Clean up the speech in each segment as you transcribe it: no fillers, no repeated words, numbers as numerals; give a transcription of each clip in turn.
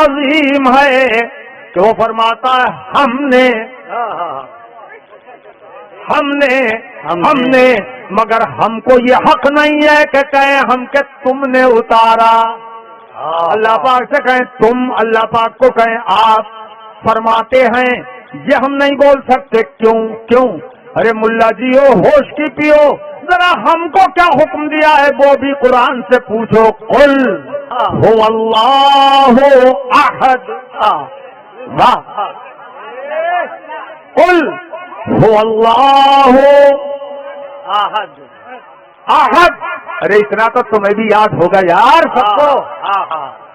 عظیم ہے کہ وہ فرماتا ہے ہم نے مگر ہم کو یہ حق نہیں ہے کہ کہیں ہم کہ تم نے اتارا. اللہ پاک سے کہیں تم، اللہ پاک کو کہیں آپ. فرماتے ہیں یہ ہم نہیں بول سکتے. کیوں؟ ارے ملا جی ہو، ہوش کی پیو، ذرا ہم کو کیا حکم دیا ہے وہ بھی قرآن سے پوچھو. قل هو اللہ احد. واہ. قل هو اللہ احد. ارے اتنا تو تمہیں بھی یاد ہوگا یار سب کو.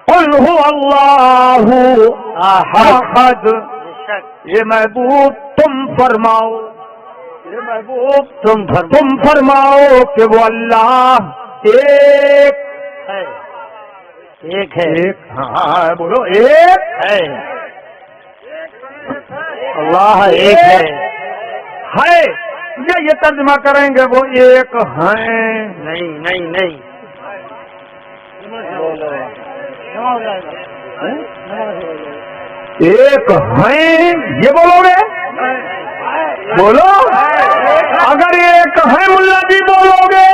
قل هو اللہ احد. یہ محبوب تم فرماؤ، یہ محبوب تم فرماؤ کہ وہ اللہ ایک ہے. ایک ہے. ہاں بولو ایک ہے. اللہ ایک ہے. یہ ترجمہ کریں گے وہ ایک ہیں. نہیں ایک ہیں یہ بولو گے؟ بولو. اگر ایک ہے ملا جی بولو گے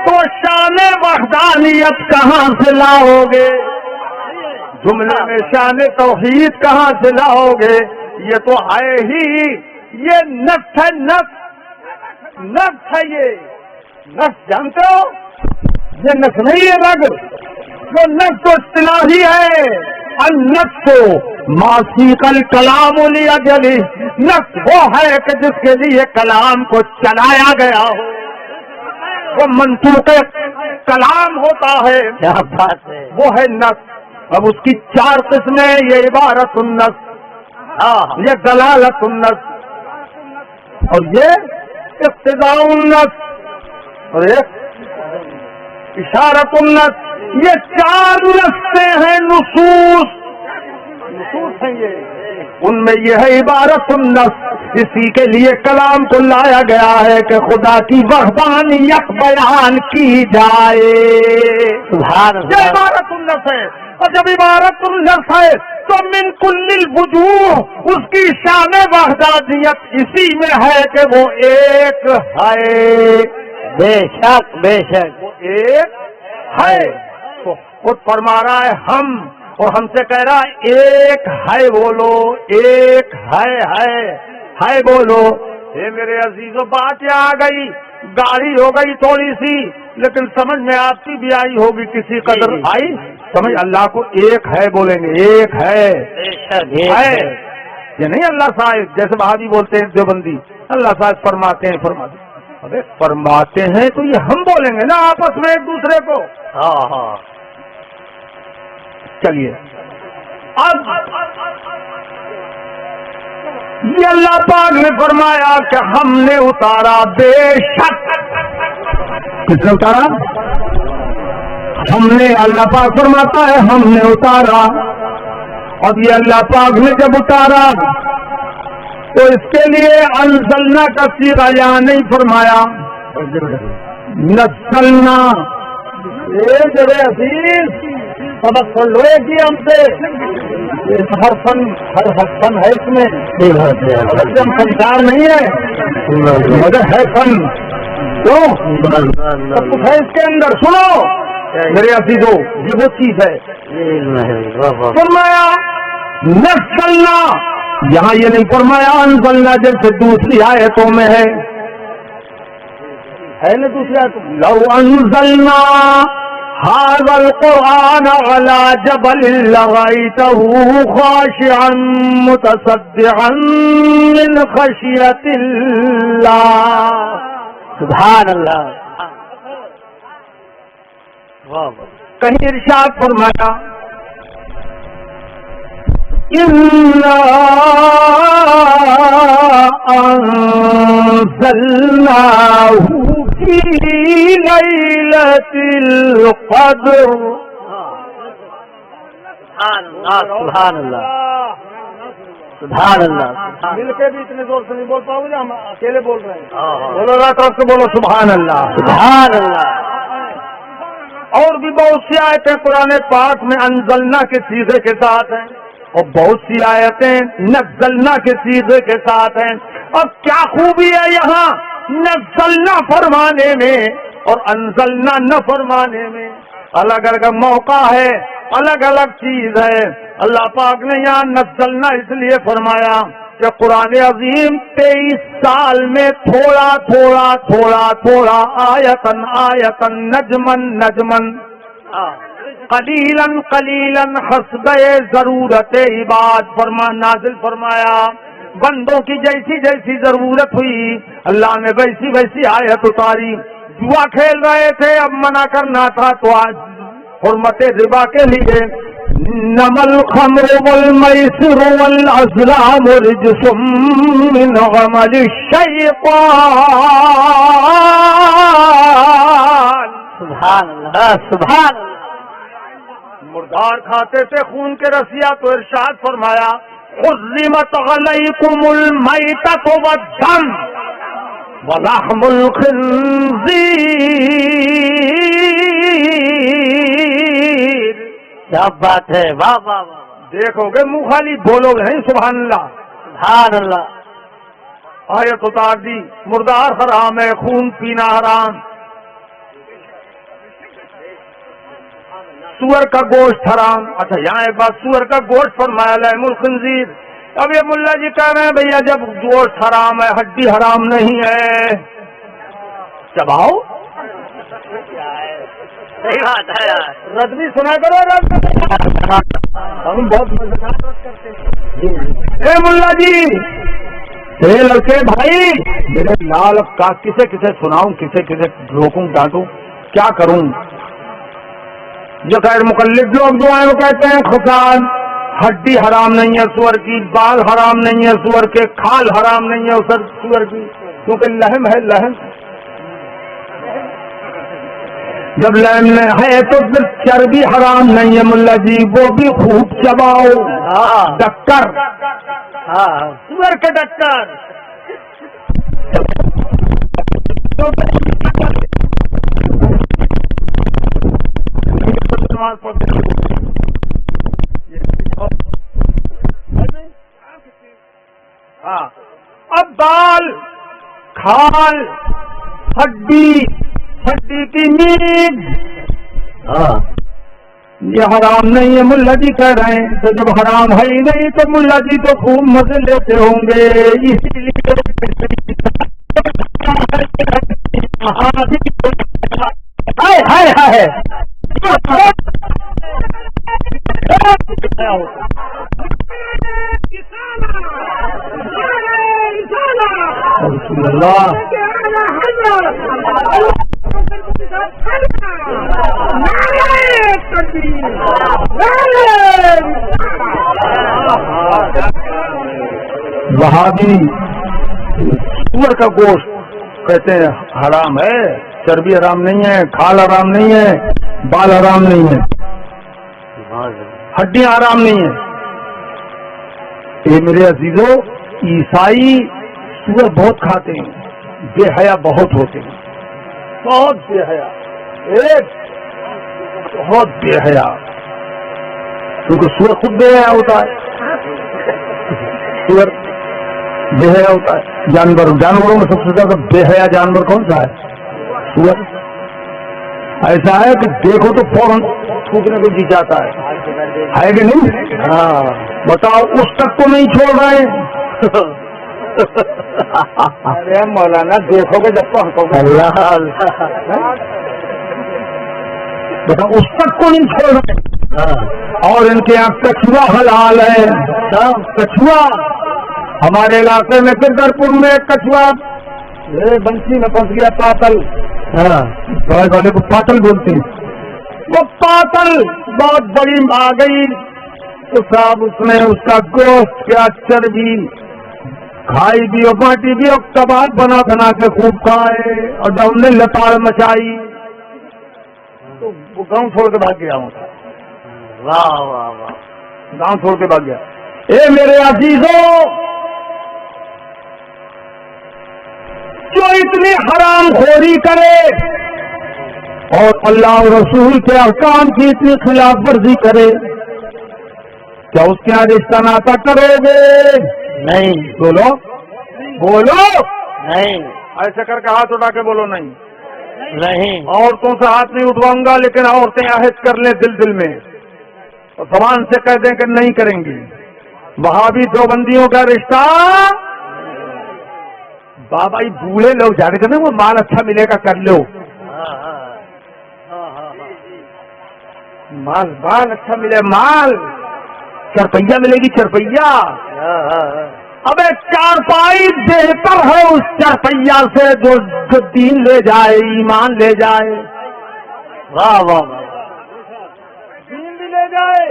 تو شان وحدانیت کہاں سے لاؤ گے؟ جملے میں شان توحید کہاں سے لاؤ گے؟ یہ تو ہے ہی، یہ نفس ہے. نفس ہے. یہ نفس جانتے ہو؟ یہ نفس نہیں ہے رگ. وہ نفس تو اصطلاحی ہے. النفس ماسیق الکلام لأجلہ. نفس وہ ہے کہ جس کے لیے کلام کو چلایا گیا ہو. وہ منطوق کلام ہوتا ہے. کیا بات ہے. وہ ہے نفس. اب اس کی 4 قسمیں. یہ عبارت النفس، یہ دلالت النفس، اور یہ اقتضاء النفس، اور یہ اشارت النفس. یہ 4 رستے ہیں. نصوص ہیں یہ. ان میں یہ ہے عبارت النفس. اسی کے لیے کلام کو لایا گیا ہے کہ خدا کی وحدانیت بیان کی جائے. یہ عبارت النفس ہے. اور جب عبارت النفس ہے تو من کل الوجوہ اس کی شان وحدانیت اسی میں ہے کہ وہ ایک ہے. بے شک وہ ایک ہے. خود فرما رہا ہے ہم، اور ہم سے کہہ رہا ہے ایک ہے بولو. ایک ہے بولو. یہ میرے عزیزوں بات یہاں آ گئی. گاڑی ہو گئی تھوڑی سی، لیکن سمجھ میں آپ کی بھی آئی ہوگی کسی قدر آئی سمجھ. اللہ کو ایک ہے بولیں گے. ایک ہے. یہ نہیں اللہ صاحب جیسے بہادی بولتے ہیں دیوبندی. اللہ صاحب فرماتے ہیں. ارے فرماتے ہیں تو یہ ہم بولیں گے نا آپس میں ایک دوسرے کو. ہاں چلیے. اب یہ اللہ پاک نے فرمایا کہ ہم نے اتارا. بے شک کس نے اتارا؟ ہم نے. اللہ پاک فرماتا ہے ہم نے اتارا. اب یہ اللہ پاک نے جب اتارا تو اس کے لیے انزلنا کا صیغہ یہاں نہیں فرمایا. نزلنا. سبق سن لو جی ہم سے. ہر فن ہے اس میں. سنسار نہیں ہے مگر ہے فن. تو سب کچھ ہے اس کے اندر. سنو میرے عزیزو یہ وہ چیز ہے. فرمایا نزلنا. یہاں یہ نہیں فرمایا انزلنا جیسے دوسری آیتوں میں ہے نا. دوسری آیت لو انزلنا هذا القرآن على جبل لرأيته خاشعا متصدعا من خشية الله. سبحان اللہ. کہیں ارشاد فرمایا إِنَّا أَنزَلْنَاهُ فِي لَيْلَةِ الْقَدْرِ. سبحان اللہ. مل کے بھی اتنے زور سے نہیں بول پاؤ گے. ہم اکیلے بول رہے ہیں. بولو رات رات کو بولو سبحان اللہ. سبحان اللہ. اور بھی بہت سی آیتیں قرآن پاک میں انزلنا کے صیغے کے ساتھ ہیں اور بہت سی آیتیں نزلنا کے صیغے کے ساتھ ہیں. اور کیا خوبی ہے یہاں نزلنا فرمانے میں اور انزلنا نہ فرمانے میں. الگ الگ موقع ہے, الگ الگ چیز ہے. اللہ پاک نے یہاں نزلنا اس لیے فرمایا کہ قرآن عظیم 23 سال میں تھوڑا تھوڑا تھوڑا تھوڑا آیتن آیتن نجمن نجمن قلیلاً قلیلاً حسب ضرورت عباد نازل فرمایا. بندوں کی جیسی جیسی ضرورت ہوئی اللہ نے ویسی ویسی آیت اتاری. جوا کھیل رہے تھے, اب منع کرنا تھا تو آج حرمت ربا کے لیے نمل الخمر والمیسر والازلام رجس من عمل الشیطان. سبحان اللہ سبحان اللہ. مردار کھاتے تھے خون کے رسیا تو ارشاد فرمایا حرمت علیکم المیتۃ والدم ولحم الخنزیر. کیا بات ہے, واہ واہ واہ. دیکھو گے منہ خالی بولو گے سبحان اللہ سبحان اللہ. آیت اتار دی مردار حرام ہے, خون پینا حرام, سور کا گوشت حرام. اچھا یہاں ایک بات, سور کا گوشت فرمایا لحم الخنزیر. اب یہ ملا جی کہہ رہے ہیں بھیا جب گوشت حرام ہے ہڈی حرام نہیں ہے, چباؤ. صحیح بات ہے یار. رد بھی سنا کرو, ہم بہت مزیدار رد کرتے ہیں. اے ملا جی, اے لڑکے بھائی, میرے لال کا کسے کسے سناؤں, کسے کسے روکوں ڈانٹوں, کیا کروں. جو خیر مقلد لوگ جو ہیں وہ کہتے ہیں خسان ہڈی حرام نہیں ہے سور کی, بال حرام نہیں ہے سور کے, کھال حرام نہیں ہے سور کی, کیونکہ لحم ہے لحم. جب لحم ہے تو پھر چربی حرام نہیں ہے ملا جی, وہ بھی خوب چباؤ. ڈکر, سور کے ڈکر. ہاں, اب بال, کھال, ہڈی, ہڈی کی نیند یہ حرام نہیں ہے ملا جی کہہ رہے ہیں. تو جب حرام ہے ہی نہیں تو ملا جی تو خوب مزے لیتے ہوں گے. اسی لیے وہابی سور کا گوشت کہتے ہیں حرام ہے, چربی حرام نہیں ہے, کھال حرام نہیں ہے, بال حرام نہیں ہے, ہڈیاں حرام نہیں ہے. اے میرے عزیزو, عیسائی سور بہت کھاتے ہیں, بے حیا بہت ہوتے ہیں, بہت بے حیا, ایک بہت بے حیا, کیونکہ سور خود بے حیا ہوتا ہے. سور بے حیا ہوتا ہے. جانوروں میں سب سے زیادہ بے حیا جانور کون سا ہے؟ سور. ایسا ہے کہ دیکھو تو فوراً تھوکنے کو جی جاتا ہے کہ نہیں؟ ہاں بتاؤ, اس تک تو نہیں چھوڑ رہے. ارے مولانا دیکھو گے جب تو ہم بتاؤ, اس تک کو نہیں چھوڑ رہے. اور ان کے یہاں کچھوا حلال ہے. کچھوا ہمارے علاقے میں کردرپور میں ایک کچھوا بنسی میں پھنس گیا, پاتل. ہاں والے کو پاتل بولتے ہیں. وہ پاتل بہت بڑی آ گئی تو صاحب اس نے اس کا گوشت کیا چربی کھائی بھی اور بانٹی بھی اور کباب بنا بنا کے خوب کھائے اور جب نے لتاڑ مچائی تو وہ گاؤں چھوڑ کے بھاگ گیا. واہ واہ واہ, گاؤں چھوڑ کے بھاگ گیا. اے میرے عزیزوں, جو اتنی حرام خوری کرے اور اللہ اور رسول کے احکام کی اتنی خلاف ورزی کرے، کیا اس کے یہاں رشتہ ناتا کرو گے؟ نہیں بولو بولو، نہیں ایسے کر کے ہاتھ اٹھا کے بولو نہیں۔ نہیں عورتوں سے ہاتھ نہیں اٹھواؤں گا، لیکن عورتیں عہد کر لیں دل دل میں اور زبان سے کہہ دیں کہ نہیں کریں گی۔ وہابی دیوبندیوں کا رشتہ بابا یہ بوڑھے لوگ جانے کا نا، وہ مال اچھا ملے گا کر لو، مال اچھا ملے، مال چرپیا ملے گی، چرپیا۔ ابے چارپائی بہتر ہے اس چرپیا سے جو دین لے جائے، ایمان لے جائے، واہ واہ واہ، دین بھی لے جائے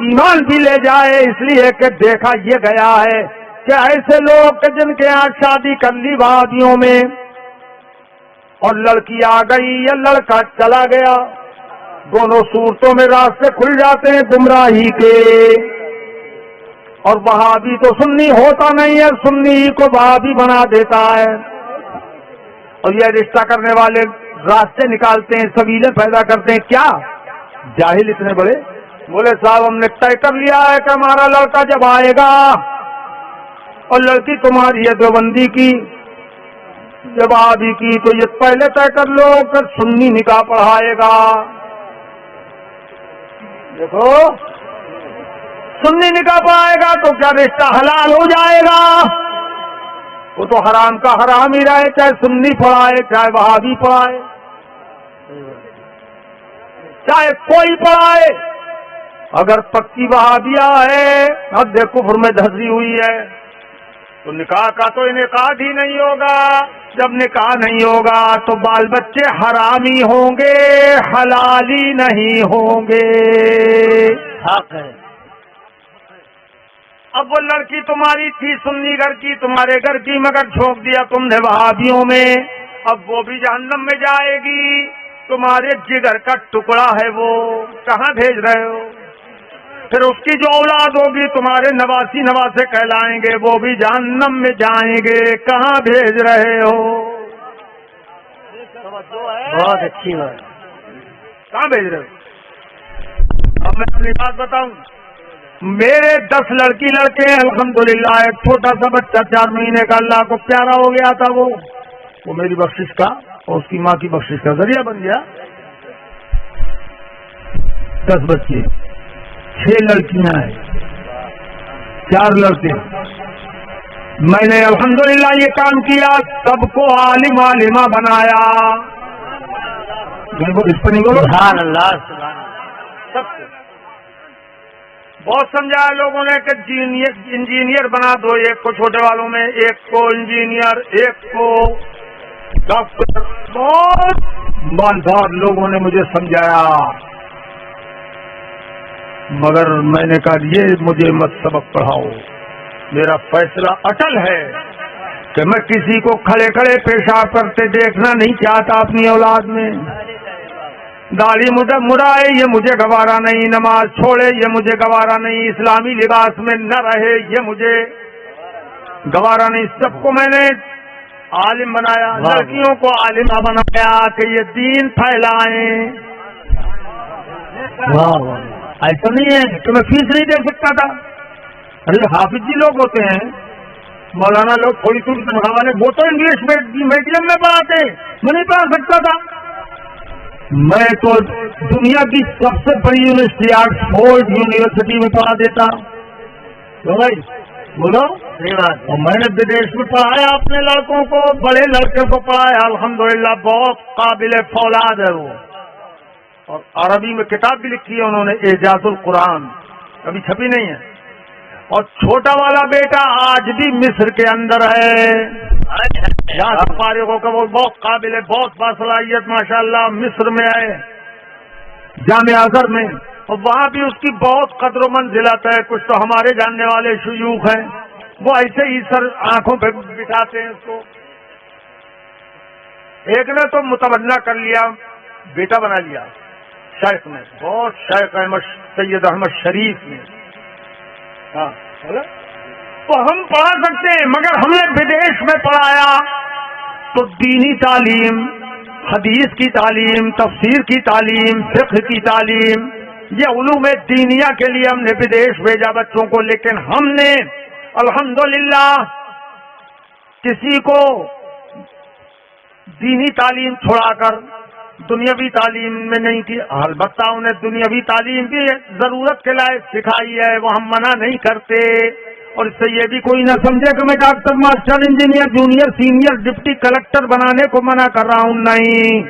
ایمان بھی لے جائے۔ اس لیے کہ دیکھا یہ گیا ہے کہ ایسے لوگ جن کے یہاں شادی کر لی وادیوں میں اور لڑکی آ گئی یا لڑکا چلا گیا، دونوں صورتوں میں راستے کھل جاتے ہیں گمراہی کے۔ اور وہابی تو سنی ہوتا نہیں ہے، سنی کو وہابی بنا دیتا ہے، اور یہ رشتہ کرنے والے راستے نکالتے ہیں، سبیلیں پیدا کرتے ہیں۔ کیا جاہل اتنے بڑے، بولے صاحب ہم نے طے کر لیا ہے کہ ہمارا لڑکا جب آئے گا اور لڑکی تمہاری ہے دیوبندی کی جب وہابی کی، تو یہ پہلے طے کر لو کہ سنی نکاح پڑھائے گا۔ دیکھو سنی نکاح پڑھائے گا تو کیا رشتہ حلال ہو جائے گا؟ وہ تو حرام کا حرام ہی رہے، چاہے سنی پڑھائے چاہے وہابی پڑھائے چاہے کوئی پڑھائے۔ اگر پکی وہابیہ ہے، اب دیکھو کفر میں دھسی ہوئی ہے، تو نکاح کا تو انعقاد ہی نہیں ہوگا۔ جب نکاح نہیں ہوگا تو بال بچے حرامی ہوں گے، حلالی نہیں ہوں گے۔ حق ہے۔ اب وہ لڑکی تمہاری تھی سنی گھر کی، تمہارے گھر کی، مگر جھونک دیا تم نے وہابیوں میں، اب وہ بھی جہنم میں جائے گی۔ تمہارے جگر کا ٹکڑا ہے، وہ کہاں بھیج رہے ہو؟ پھر اس کی جو اولاد ہوگی تمہارے نواسی نواسے کہلائیں گے، وہ بھی جہنم میں جائیں گے، کہاں بھیج رہے ہو؟ بہت اچھی بات، کہاں بھیج رہے ہو؟ اب میں اپنی بات بتاؤں، میرے 10 لڑکی لڑکے ہیں الحمدللہ، ایک چھوٹا سا بچہ 4 مہینے کا اللہ کو پیارا ہو گیا تھا، وہ میری بخشش کا اور اس کی ماں کی بخشش کا ذریعہ بن گیا۔ 10 بچے، 6 لڑکیاں ہیں، 4 لڑکے۔ میں نے الحمدللہ یہ کام کیا، سب کو عالم عالمہ بنایا۔ اس پر نہیں بولو، سبحان اللہ سبحان اللہ۔ سب کو بہت سمجھایا لوگوں نے کہ انجینئر بنا دو، ایک کو چھوٹے والوں میں، ایک کو انجینئر، ایک کو ڈاکٹر، بہت مالدار لوگوں نے مجھے سمجھایا، مگر میں نے کہا یہ مجھے مت سبق پڑھاؤ، میرا فیصلہ اٹل ہے کہ میں کسی کو کھڑے کھڑے پیشاب کرتے دیکھنا نہیں چاہتا اپنی اولاد میں۔ داڑھی مڑائے یہ مجھے گوارا نہیں، نماز چھوڑے یہ مجھے گوارا نہیں، اسلامی لباس میں نہ رہے یہ مجھے گوارا نہیں۔ سب کو میں نے عالم بنایا، لڑکیوں کو عالمہ بنایا کہ یہ دین پھیلائیں۔ ایسا نہیں ہے کہ میں فیس نہیں دے سکتا تھا، ارے حافظ جی لوگ ہوتے ہیں، مولانا لوگ تھوڑی تھوڑی تنخواہ والے، وہ تو انگلش میڈیم میں پڑھاتے، میں نہیں پڑھا سکتا تھا۔ میں تو دنیا کی سب سے بڑی یونیورسٹی آکسفورڈ یونیورسٹی میں پڑھا دیتا، تو بھائی بولو، اور میں نے بدیش میں پڑھایا اپنے لڑکوں کو، بڑے لڑکے کو پڑھایا الحمدللہ، بہت قابل فولاد ہے وہ، اور عربی میں کتاب بھی لکھی ہے انہوں نے، اعجاز القرآن، ابھی چھپی نہیں ہے۔ اور چھوٹا والا بیٹا آج بھی مصر کے اندر ہے، یہاں سے فارغ ہو کر وہ بہت قابل ہے، بہت باصلاحیت ماشاءاللہ، مصر میں ہے جامعہ ازہر میں، اور وہاں بھی اس کی بہت قدر و منزلت ہے۔ کچھ تو ہمارے جاننے والے شیوخ ہیں، وہ ایسے ہی سر آنکھوں پہ بٹھاتے ہیں اس کو۔ ایک نے تو متبنہ کر لیا، بیٹا بنا لیا شیخ نے، بہت شیخ احمد سید احمد شریف نے، ہاں تو ہم پڑھا سکتے ہیں، مگر ہم نے بدیش میں پڑھایا تو دینی تعلیم حدیث کی تعلیم، تفسیر کی تعلیم، فقہ کی تعلیم، یہ علوم دینیہ کے لیے ہم نے بدیش بھیجا بچوں کو، لیکن ہم نے الحمدللہ کسی کو دینی تعلیم چھوڑا کر دنیاوی تعلیم میں نہیں کی. البتہ انہیں دنیاوی تعلیم بھی ضرورت کے لائق سکھائی ہے، وہ ہم منع نہیں کرتے. اور اس سے یہ بھی کوئی نہ سمجھے کہ میں doctor, master, engineer, junior, senior, deputy collector بنانے کو منع کر رہا ہوں، نہیں.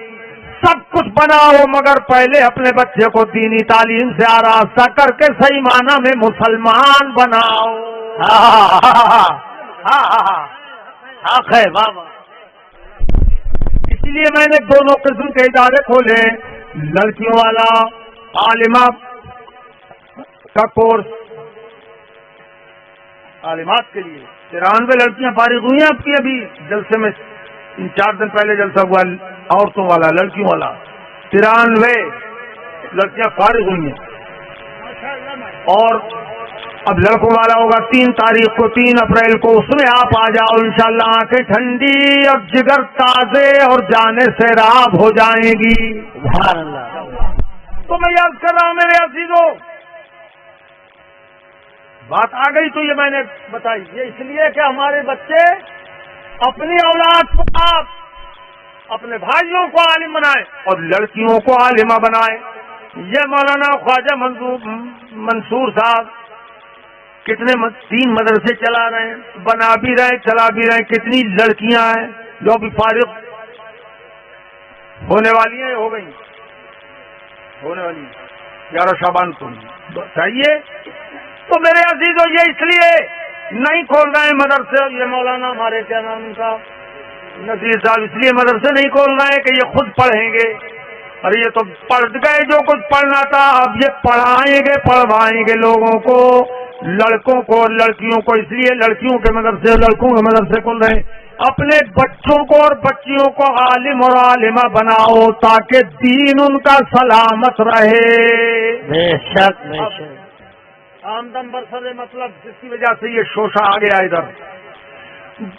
سب کچھ بناؤ، مگر پہلے اپنے بچے کو دینی تعلیم سے آراستہ کر کے صحیح معنی میں مسلمان بناؤ. حق ہے بابا. اس لیے میں نے دونوں قسم کے ادارے کھولے، لڑکیوں والا عالمہ کا کورس عالمات کے لیے. 93 لڑکیاں فارغ ہوئی ہیں آپ کی ابھی جلسے میں، 4 دن پہلے جلسہ ہوا عورتوں والا، لڑکیوں والا. 93 لڑکیاں فارغ ہوئی ہیں، اور اب لڑکوں والا ہوگا 3 تاریخ کو، 3 اپریل کو. اس میں آپ آ جاؤ انشاءاللہ. آنکھیں ٹھنڈی اور جگر تازے اور جانے سے راب ہو جائیں گی. سبحان اللہ. تو میں یاد کر رہا ہوں میرے عزیزوں، بات آ گئی تو یہ میں نے بتائی. یہ اس لیے کہ ہمارے بچے اپنی اولاد کو، آپ اپنے بھائیوں کو عالم بنائیں اور لڑکیوں کو عالمہ بنائیں. یہ مولانا خواجہ منصور صاحب کتنے 3 مدرسے چلا رہے ہیں، بنا بھی رہے، چلا بھی رہے. کتنی لڑکیاں ہیں جو ابھی فارغ ہونے والی ہیں، ہو گئی ہونے والی 11 شعبان کو چاہیے. تو میرے عزیزوں، یہ اس لیے نہیں کھول رہے ہیں مدرسے. یہ مولانا ہمارے کیا نام ان کا، نذیر صاحب، اس لیے مدرسے نہیں کھول رہے ہیں کہ یہ خود پڑھیں گے. اور یہ تو پڑھ گئے جو کچھ پڑھنا تھا، اب یہ پڑھائیں گے، پڑھوائیں گے لوگوں کو، لڑکوں کو اور لڑکیوں کو. اس لیے لڑکیوں کے مدرسے اور لڑکوں کے مدرسے کھول رہے ہیں. اپنے بچوں کو اور بچیوں کو عالم اور عالمہ بناؤ تاکہ دین ان کا سلامت رہے. بے شک بے شک. آمدن برسر مطلب جس کی وجہ سے یہ شوشہ آ گیا ادھر.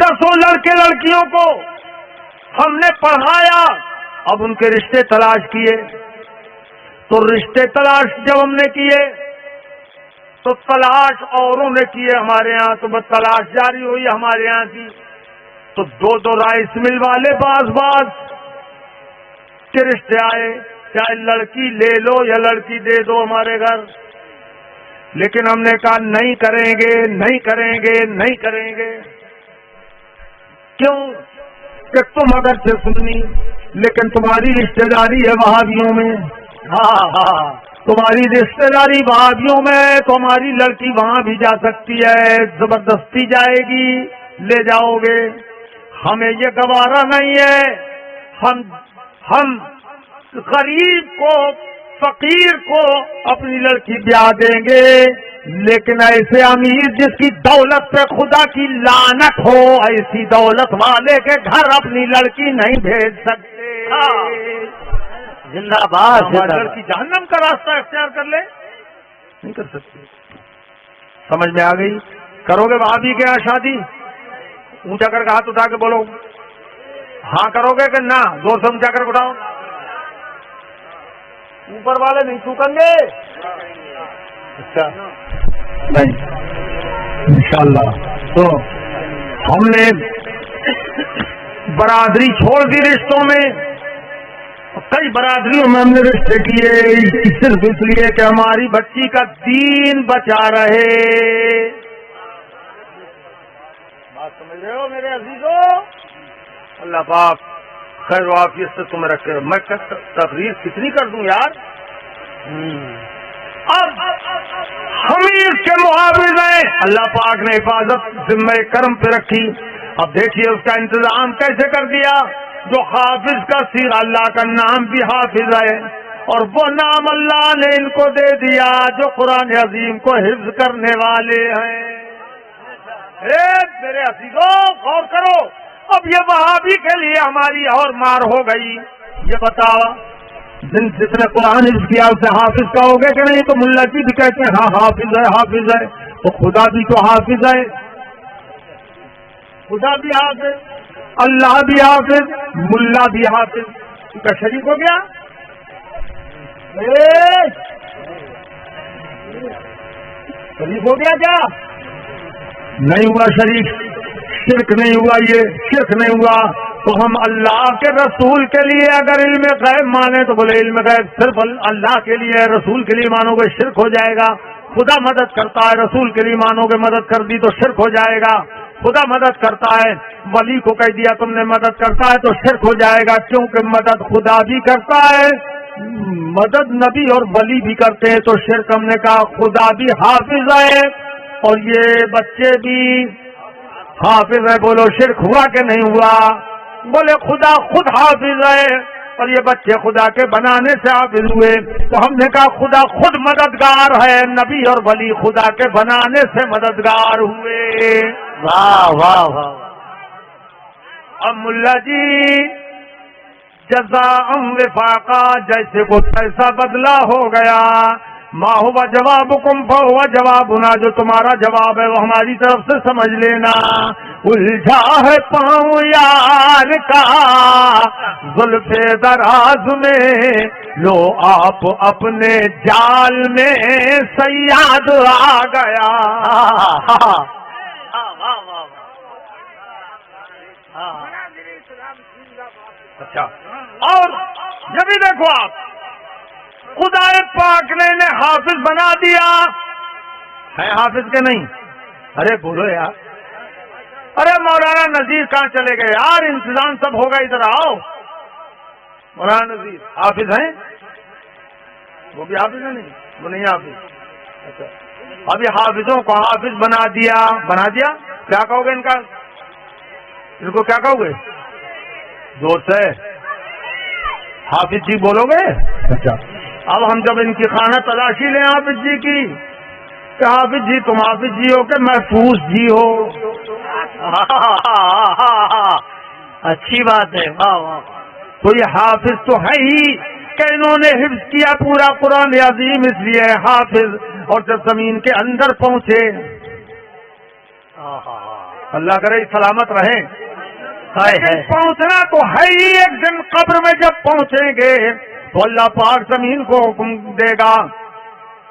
10 لڑکے لڑکیوں کو ہم نے پڑھایا، اب ان کے رشتے تلاش کیے. تو رشتے تلاش جب ہم نے کیے تو تلاش اوروں نے کیے ہمارے ہاں، تو بس تلاش جاری ہوئی ہمارے ہاں کی. تو 2 رائس مل والے بعض کے رشتے آئے، چاہے لڑکی لے لو یا لڑکی دے دو ہمارے گھر. لیکن ہم نے کہا نہیں کریں گے، نہیں کریں گے، نہیں کریں گے. کیوں کہ تم اگر سے سننی، لیکن تمہاری رشتہ داری ہے وہابیوں میں. تمہاری رشتہ داری وہابیوں میں، تو ہماری لڑکی وہاں بھی جا سکتی ہے، زبردستی جائے گی، لے جاؤ گے. ہمیں یہ گوارا نہیں ہے. ہم غریب کو، فقیر کو اپنی لڑکی بیاہ دیں گے، لیکن ایسے امیر جس کی دولت پہ خدا کی لعنت ہو، ایسی دولت والے کے گھر اپنی لڑکی نہیں بھیج سکتے. زندہ باد. لڑکی جہنم کا راستہ اختیار کر لے، نہیں کر سکتے. سمجھ میں آ گئی؟ کرو گے بھابھی کے یہاں شادی؟ اونچا کر کے ہاتھ اٹھا کے بولو ہاں کرو گے کہ نہ. زور سے اونچا کر اٹھاؤ. اوپر والے نہیں چوکیں گے. اچھا نہیں، انشاءاللہ. تو ہم نے برادری چھوڑ دی رشتوں میں. کئی برادریوں میں ہم نے رشتے کیے صرف اس لیے کہ ہماری بچی کا دین بچا رہے. بات سمجھ رہے ہو میرے عزیزوں؟ اللہ پاک خیر و عافیت سے تمہیں رکھے. میں تقریر کتنی کر دوں یار. اب حمید کے محافظ ہیں، اللہ پاک نے حفاظت ذمہ کرم پہ رکھی. اب دیکھیے اس کا انتظام کیسے کر دیا. جو حافظ کا سیر، اللہ کا نام بھی حافظ ہے، اور وہ نام اللہ نے ان کو دے دیا جو قرآن عظیم کو حفظ کرنے والے ہیں. میرے عزیزوں غور کرو. اب یہ وہابی کے لیے ہماری اور مار ہو گئی. یہ بتاؤ جس نے قرآن حفظ کیا اسے حافظ کہو گے کہ نہیں؟ تو ملا جی بھی کہتے ہیں ہاں حافظ ہے، حافظ ہے. تو خدا بھی تو حافظ ہے، خدا بھی حافظ، اللہ بھی حافظ، ملا بھی حافظ. کیا شریک ہو گیا؟ شریک ہو گیا کیا؟ نہیں ہوا شریک، شرک نہیں ہوا، یہ شرک نہیں ہوا۔ تو ہم اللہ کے رسول کے لیے اگر علم غیب مانے تو بولے علم غیب صرف اللہ کے لیے، رسول کے لیے مانو گے شرک ہو جائے گا۔ خدا مدد کرتا ہے، رسول کے لیے مانو گے مدد کر دی تو شرک ہو جائے گا۔ خدا مدد کرتا ہے، ولی کو کہہ دیا تم نے مدد کرتا ہے تو شرک ہو جائے گا، کیونکہ مدد خدا بھی کرتا ہے، مدد نبی اور ولی بھی کرتے ہیں، تو شرک ہم نے کہا خدا بھی حافظ ہے اور یہ بچے بھی حافظ ہے۔ بولو شرک ہوا کہ نہیں ہوا؟ بولے خدا خود حافظ ہے اور یہ بچے خدا کے بنانے سے حافظ ہوئے، تو ہم نے کہا خدا خود مددگار ہے، نبی اور ولی خدا کے بنانے سے مددگار ہوئے۔ واہ واہ واہ۔ اب ملا جی جزاء وفاقا، جیسے کو پیسہ بدلا ہو گیا، ما ہوا جوابکم فہوا جوابنا، جو تمہارا جواب ہے وہ ہماری طرف سے سمجھ لینا۔ الجھا ہے پاؤں یار کا زلف دراز میں، لو آپ اپنے جال میں صیاد آ گیا۔ اچھا، اور یہ بھی دیکھو آپ، خدا پاک نے انہیں حافظ بنا دیا ہے، حافظ کے نہیں؟ ارے بولو یار، ارے مولانا نذیر کہاں چلے گئے یار؟ انتظام سب ہوگا، ادھر آؤ۔ مولانا نذیر حافظ ہیں؟ وہ بھی حافظ ہے؟ نہیں وہ نہیں حافظ۔ اچھا، ابھی حافظوں کو حافظ بنا دیا کیا کہو گے ان کا؟ ان کو کیا کہو گے؟ زور سے حافظ جی بولو گے؟ اچھا، اب ہم جب ان کی خانہ تلاشی لیں حافظ جی کی، کہ حافظ جی تم حافظ جی ہو کہ محفوظ جی ہو؟ اچھی بات ہے، واہ واہ۔ تو یہ حافظ تو ہے ہی کہ انہوں نے حفظ کیا پورا قرآن عظیم، اس لیے حافظ۔ اور جب زمین کے اندر پہنچے، اللہ کرے سلامت رہیں، لیکن پہنچنا تو ہے ہی، ایک دن قبر میں جب پہنچیں گے تو اللہ پاک زمین کو حکم دے گا،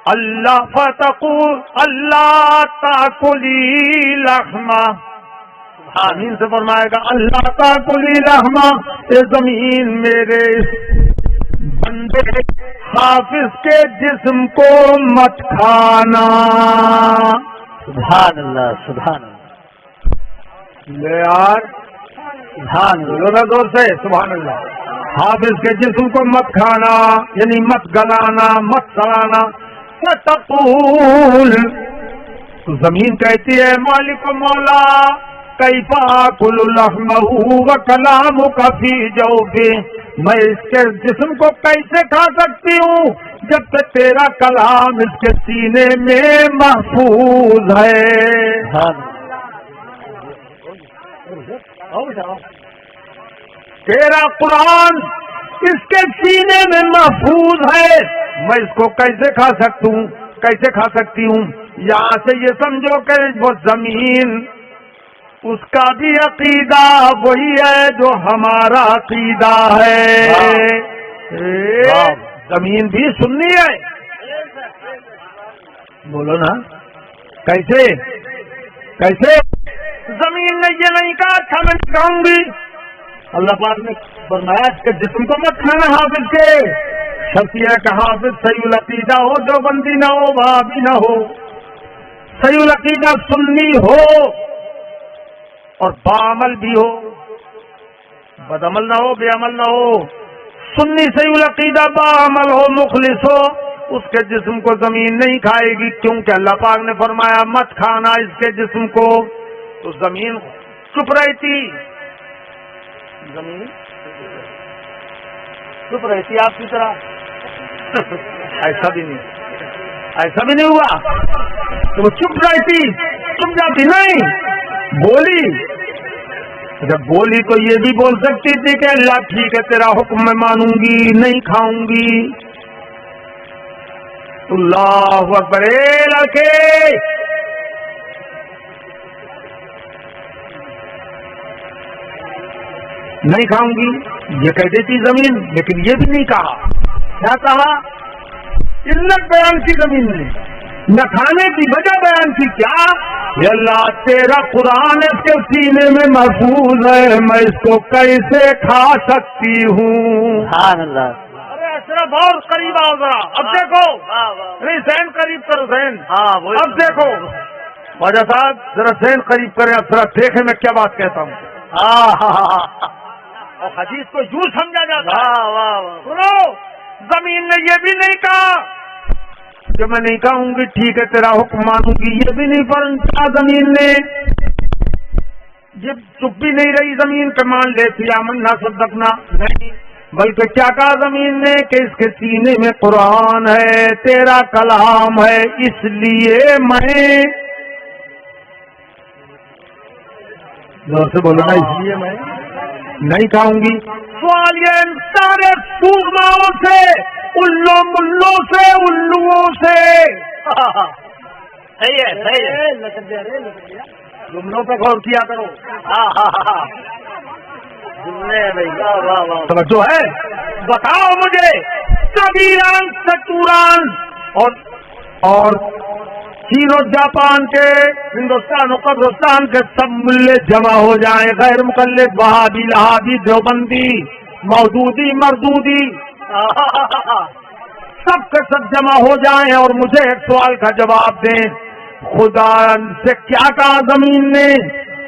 اللہ فتقول اللہ تاکلی لحما، زمین سے فرمائے گا اللہ تاکلی لحما، یہ زمین میرے بندے حافظ کے جسم کو مت کھانا۔ سبحان اللہ سبحان اللہ۔ لے یار سبحان اللہ، بولو نا زور سے سبحان اللہ۔ حافظ کے جسم کو مت کھانا یعنی مت گلانا، مت سڑانا۔ فتقول، تو زمین کہتی ہے مالک و مولا کیف آکل لحمہ وکلامک فی جوفی، میں اس کے جسم کو کیسے کھا سکتی ہوں جب تک تیرا کلام اس کے سینے میں محفوظ ہے۔ تیرا قرآن اس کے سینے میں محفوظ ہے، میں اس کو کیسے کھا سکتی ہوں؟ یہاں سے یہ سمجھو کہ وہ زمین اس کا بھی عقیدہ وہی ہے جو ہمارا عقیدہ ہے۔ زمین بھی سننی ہے، بولو نا کیسے؟ زمین نے یہ نہیں کہا اچھا میں کھاؤں گی، اللہ پاک نے فرمایا کہ جسم کو مت کھانا حافظ کے، شرط یہ ہے کہ حافظ صحیح العقیدہ ہو، جو بندی نہ ہو وہابی نہ ہو، صحیح العقیدہ سنی ہو اور باعمل بھی ہو، بدعمل نہ ہو، بے عمل نہ ہو، سنی صحیح العقیدہ باعمل ہو، مخلص ہو، اس کے جسم کو زمین نہیں کھائے گی، کیونکہ اللہ پاک نے فرمایا مت کھانا اس کے جسم کو۔ تو زمین چپ رہی تھی، زمین چپ رہی تھی آپ کی طرح، ایسا بھی نہیں ہوا، تو وہ چپ رہی تھی، چپ جاتی نہیں، بولی۔ جب بولی تو یہ بھی بول سکتی تھی کہ اللہ ٹھیک ہے تیرا حکم میں مانوں گی، نہیں کھاؤں گی۔ اللہ اکبر، لڑکے نہیں کھاؤں گی یہ کہہ دیتی زمین، لیکن یہ بھی نہیں کہا. کیا کہا؟ علت بیان کی زمین نے، نہ کھانے کی وجہ بیان کی. کیا؟ یہ اللہ تیرا قرآن اس کے سینے میں محفوظ ہے، میں اس کو کیسے کھا سکتی ہوں؟ سبحان اللہ. ارے اشرف اور قریب آؤ ذرا. اب دیکھو، نہیں ذہن قریب کرو، ذہن. ہاں اب دیکھو خواجہ صاحب، ذرا ذہن قریب کریں، اب ذرا دیکھیں میں کیا بات کہتا ہوں. اور حدیث کو یوں سمجھا جاتا ہے. سنو، زمین نے یہ بھی نہیں کہا کہ میں نہیں کہوں گی ٹھیک ہے تیرا حکم مانوں گی، یہ بھی نہیں فرمایا زمین نے. یہ چپ بھی نہیں رہی زمین کہ مان لیتی آمنا صدقنا، نہیں، بلکہ کیا کہا زمین نے کہ اس کے سینے میں قرآن ہے، تیرا کلام ہے، اس لیے میں زور سے بولو نا، اس لیے میں نہیں کھاؤں گی. سوال یہ ان سارے سورماؤں سے، الو ملوں سے، الوؤں سے، صحیح ہے، صحیح ہے. جملوں پہ غور کیا کرو. توجہ ہے؟ بتاؤ مجھے، کبیران ستوران اور چین اور جاپان کے، ہندوستان اور قبرستان کے سب ملے جمع ہو جائیں، غیر مقلد، وہابی، لہابی، دیوبندی، مودودی، مردودی، سب کے سب جمع ہو جائیں اور مجھے ایک سوال کا جواب دیں. خدا سے کیا کہا زمین نے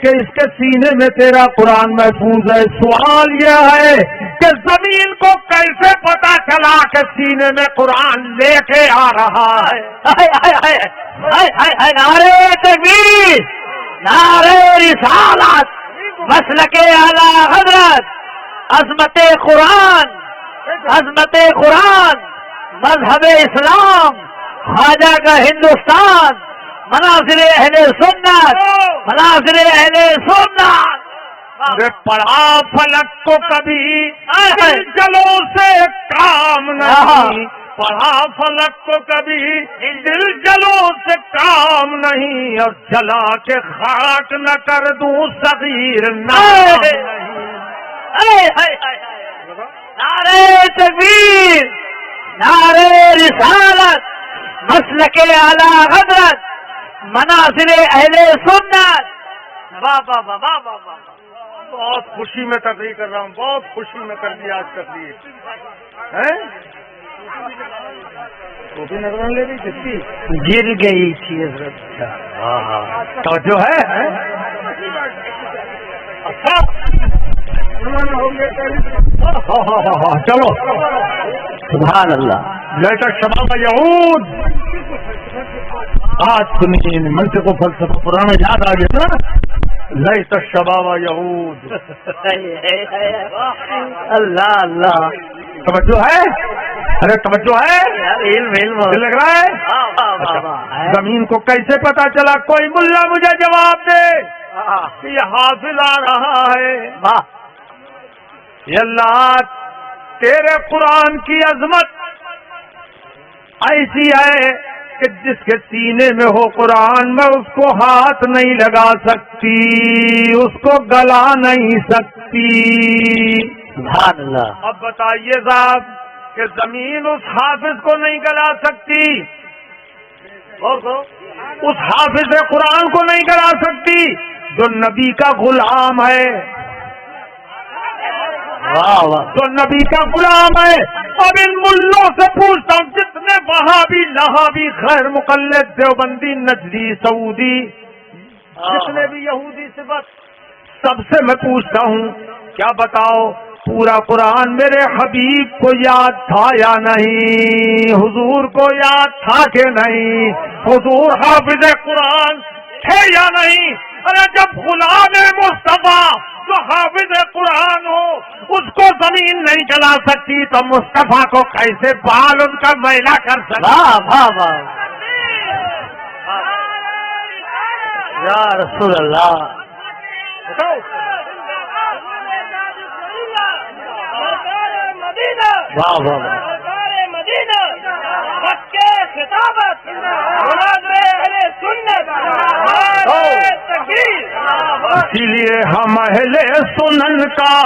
کہ اس کے سینے میں تیرا قرآن محفوظ ہے. سوال یہ ہے کہ زمین کو کیسے پتا چلا کہ سینے میں قرآن لے کے آ رہا ہے؟ نعرے تکبیر، نعرے رسالت، مسلک اعلی حضرت، عظمت قرآن، عظمت قرآن، مذہب اسلام، خواجہ کا ہندوستان، مناظر اہل سنت، مناظر اہل سنت. پڑھا فلک کو کبھی جلوں سے کام نہیں، پڑھا فلک کو کبھی دل جلوں سے کام نہیں، اور جلا کے خاک نہ کر دوں صغیر نام نہیں. نعرے تکبیر، نعرے رسالت، مسلک اعلی حضرت، مناظر اہل سنت. واہ واہ واہ واہ واہ واہ. بہت خوشی میں تقریر کر رہا ہوں، بہت خوشی میں کر دی آج تقریر. ٹوپی نظر لے رہی کس کی؟ گر گئی تھی حضرت. توجہ ہے. اچھا چلو، سبحان اللہ. لیٹر شباب یہود، آج سنیے منطق و فلسفہ پرانا یاد آ گیا نا. لیٹر شباب یہود. اللہ اللہ. توجہ ہے؟ ارے توجہ ہے؟ علم علم لگ رہا ہے. زمین کو کیسے پتا چلا؟ کوئی ملا مجھے جواب دے. یہ حافظ آ رہا ہے. یہ اللہ تیرے قرآن کی عظمت ایسی ہے کہ جس کے سینے میں ہو قرآن میں اس کو ہاتھ نہیں لگا سکتی، اس کو گلا نہیں سکتی. سبحان اللہ. اب بتائیے صاحب کہ زمین اس حافظ کو نہیں گلا سکتی، اس حافظ قرآن کو نہیں گلا سکتی جو نبی کا غلام ہے، جو نبی کا غلام ہے. اب ان ملوں سے پوچھتا ہوں، جتنے وہابی، لہابی، غیر مقلد، دیوبندی، نجدی، سعودی، جتنے بھی یہودی صفت، سب سے میں پوچھتا ہوں، کیا بتاؤ پورا قرآن میرے حبیب کو یاد تھا یا نہیں؟ حضور کو یاد تھا کہ نہیں؟ حضور حافظ قرآن تھے یا نہیں؟ ارے جب غلام مصطفیٰ جو حافظ قرآن ہو اس کو زمین نہیں جلا سکتی تو مصطفیٰ کو کیسے بال ان کا میلا کر سکتا؟ واہ واہ یا رسول اللہ. واہ واہ مدینہ مکے خطابت مناظر اہل سنت تکبیر. اسی لیے ہم اہل سنن کا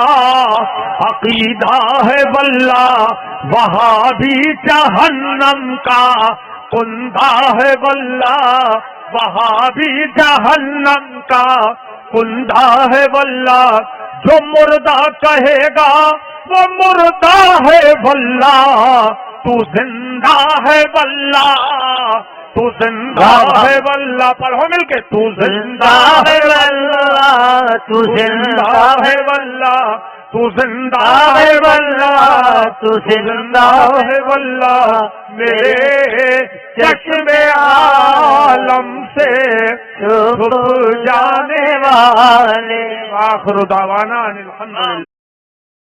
عقیدہ ہے واللہ وہابی جہنم کا کندہ ہے واللہ وہابی جہنم کا کندہ ہے واللہ جو مردہ کہے گا وہ مردہ ہے واللہ تو زندہ ہے واللہ تو زندہ ہے واللہ پڑھو مل کے تو زندہ ہے واللہ تو زندہ ہے واللہ تو زندہ ہے واللہ تو زندہ ہے واللہ میرے چشم عالم سے چھپ جانے والے آخر دعوانا الحمدللہ.